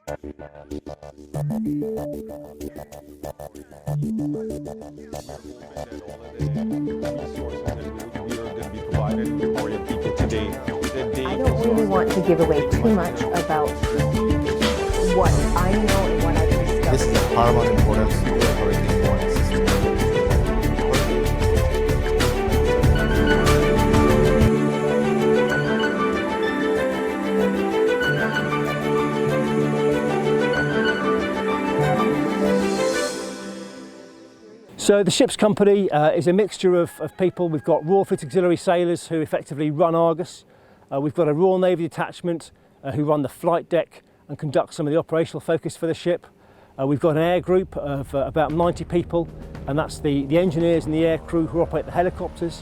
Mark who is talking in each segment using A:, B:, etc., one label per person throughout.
A: I don't really want to give away too much about what I know and what I've discovered.
B: This is of paramount importance to the hurricane warning system.
C: So the ship's company is a mixture of people. We've got Royal Fleet Auxiliary sailors who effectively run Argus. We've got a Royal Navy detachment who run the flight deck and conduct some of the operational focus for the ship. We've got an air group of about 90 people, and that's the engineers and the air crew who operate the helicopters.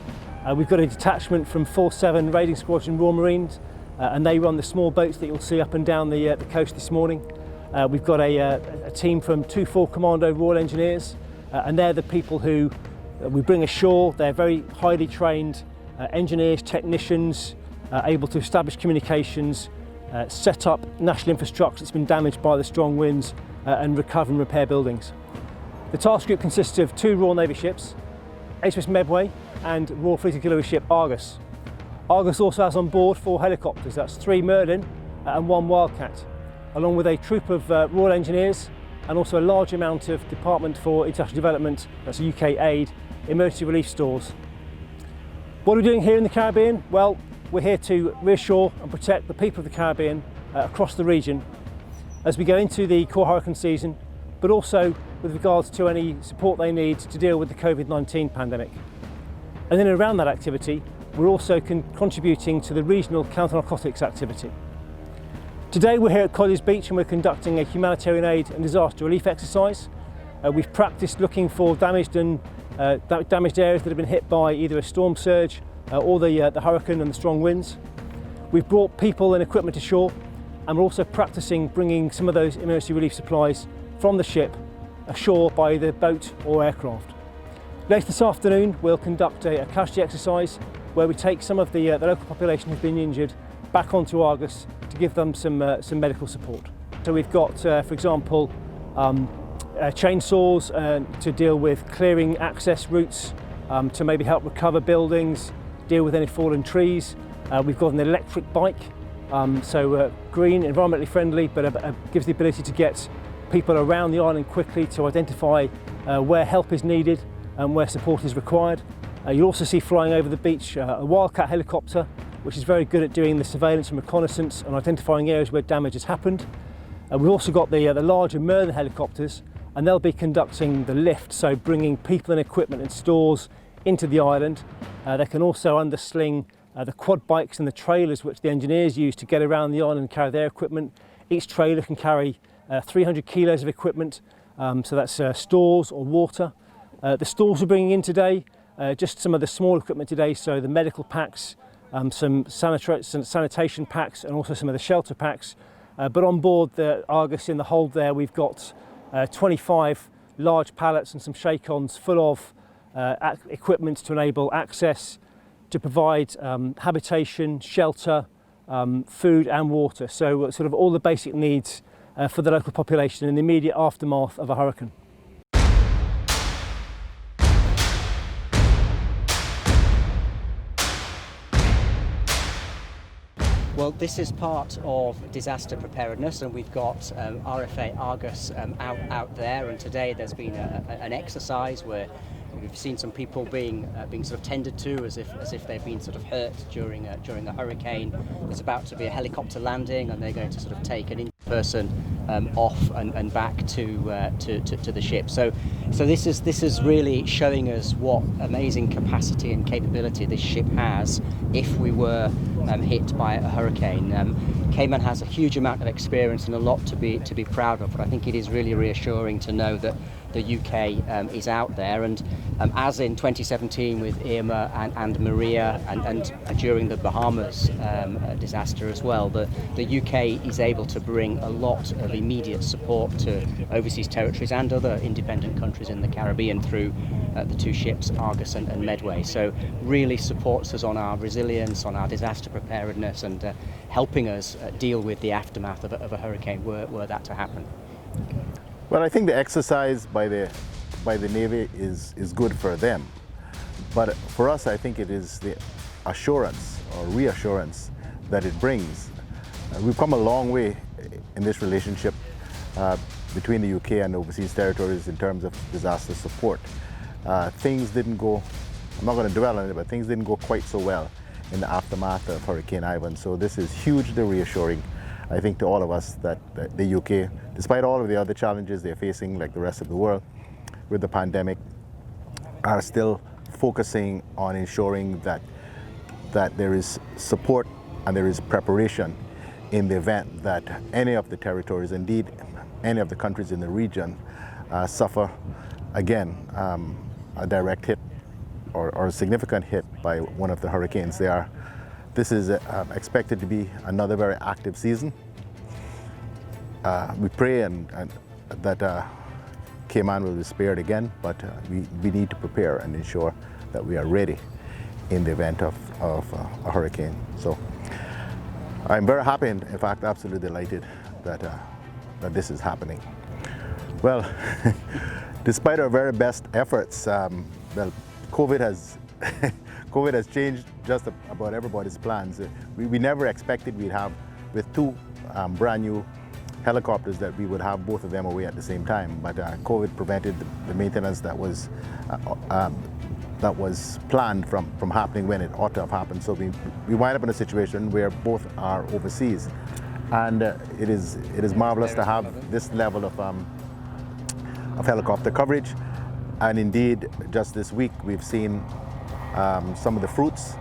C: We've got a detachment from 47 Raiding Squadron Royal Marines, and they run the small boats that you'll see up and down the coast this morning. We've got a team from 24 Commando Royal Engineers, and they're the people who we bring ashore. They're very highly trained engineers, technicians, able to establish communications, set up national infrastructure that's been damaged by the strong winds, and recover and repair buildings. The task group consists of 2 Royal Navy ships, HMS Medway and Royal Fleet Auxiliary ship Argus. Argus also has on board 4 helicopters, that's 3 Merlin and 1 Wildcat, along with a troop of Royal Engineers and also a large amount of Department for International Development, that's UK aid, emergency relief stores. What are we doing here in the Caribbean? Well, we're here to reassure and protect the people of the Caribbean across the region as we go into the core hurricane season, but also with regards to any support they need to deal with the COVID-19 pandemic. And then around that activity, we're also contributing to the regional counter-narcotics activity. Today we're here at Colliers Beach and we're conducting a humanitarian aid and disaster relief exercise. We've practiced looking for damaged areas that have been hit by either a storm surge or the hurricane and the strong winds. We've brought people and equipment ashore, and we're also practicing bringing some of those emergency relief supplies from the ship ashore by either boat or aircraft. Later this afternoon we'll conduct a casualty exercise where we take some of the local population who've been injured back onto Argus to give them some medical support. So we've got, for example, chainsaws to deal with clearing access routes, to maybe help recover buildings, deal with any fallen trees. We've got an electric bike, so green, environmentally friendly, but gives the ability to get people around the island quickly to identify where help is needed and where support is required. You'll also see flying over the beach a Wildcat helicopter, which is very good at doing the surveillance and reconnaissance and identifying areas where damage has happened. We've also got the larger Merlin helicopters, and they'll be conducting the lift, so bringing people and equipment and stores into the island. They can also undersling the quad bikes and the trailers which the engineers use to get around the island and carry their equipment. Each trailer can carry 300 kilos of equipment, so that's stores or water. The stores we're bringing in today, just some of the small equipment today, so the medical packs, some sanitation packs, and also some of the shelter packs. But on board the Argus in the hold there, we've got 25 large pallets and some shake-ons full of equipment to enable access, to provide habitation, shelter, food and water. So sort of all the basic needs for the local population in the immediate aftermath of a hurricane.
D: Well, this is part of disaster preparedness, and we've got RFA Argus out there, and today there's been an exercise where we've seen some people being sort of tended to as if they've been sort of hurt during a hurricane. There's about to be a helicopter landing, and they're going to sort of take an injured person off and back to the ship. So this is really showing us what amazing capacity and capability this ship has if we were hit by a hurricane. Cayman has a huge amount of experience and a lot to be proud of, but I think it is really reassuring to know that the UK is out there, and as in 2017 with Irma and Maria, and during the Bahamas disaster as well, the UK is able to bring a lot of immediate support to overseas territories and other independent countries in the Caribbean through the two ships Argus and Medway. So really supports us on our resilience, on our disaster preparedness, and helping us deal with the aftermath of a hurricane were that to happen.
B: Well, I think the exercise by the Navy is good for them, but for us, I think it is the assurance or reassurance that it brings. We've come a long way in this relationship between the UK and overseas territories in terms of disaster support. Things didn't go, I'm not going to dwell on it, but things didn't go quite so well in the aftermath of Hurricane Ivan. So this is hugely reassuring, I think, to all of us that the UK, despite all of the other challenges they're facing like the rest of the world with the pandemic, are still focusing on ensuring that there is support and there is preparation in the event that any of the territories, indeed any of the countries in the region, suffer again a direct hit or a significant hit by one of the hurricanes. This is expected to be another very active season. We pray and that Cayman will be spared again, but we need to prepare and ensure that we are ready in the event of a hurricane. So I'm very happy and in fact absolutely delighted that this is happening. Well, despite our very best efforts, well, COVID has changed just about everybody's plans. We never expected we'd have, with two brand new helicopters, that we would have both of them away at the same time. But COVID prevented the maintenance that was planned from happening when it ought to have happened. So we wind up in a situation where both are overseas, and it is marvelous to have this level of helicopter coverage. And indeed, just this week we've seen some of the fruits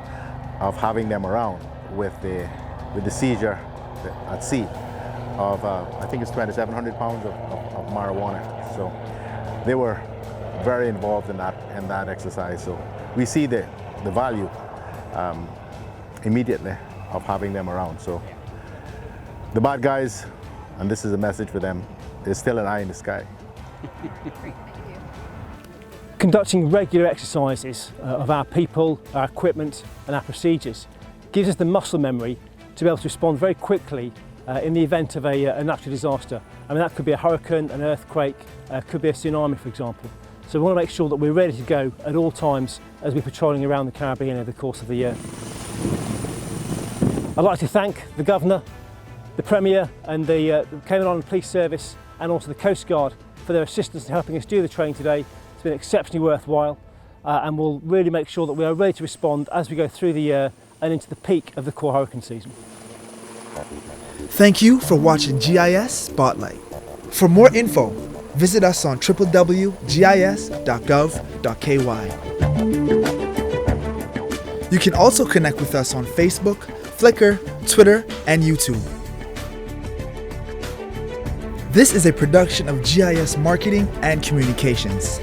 B: of having them around with the seizure at sea of I think it's 2,700 pounds of marijuana. So they were very involved in that exercise. So we see the value immediately of having them around. So the bad guys, and this is a message for them, there's still an eye in the sky.
C: Conducting regular exercises of our people, our equipment and our procedures gives us the muscle memory to be able to respond very quickly in the event of a natural disaster. I mean, that could be a hurricane, an earthquake, could be a tsunami, for example. So we want to make sure that we're ready to go at all times as we're patrolling around the Caribbean over the course of the year. I'd like to thank the Governor, the Premier and the Cayman Island Police Service and also the Coast Guard for their assistance in helping us do the training today. It's been exceptionally worthwhile and we'll really make sure that we are ready to respond as we go through the year and into the peak of the core hurricane season.
E: Thank you for watching GIS Spotlight. For more info, visit us on www.gis.gov.ky. You can also connect with us on Facebook, Flickr, Twitter, and YouTube. This is a production of GIS Marketing and Communications.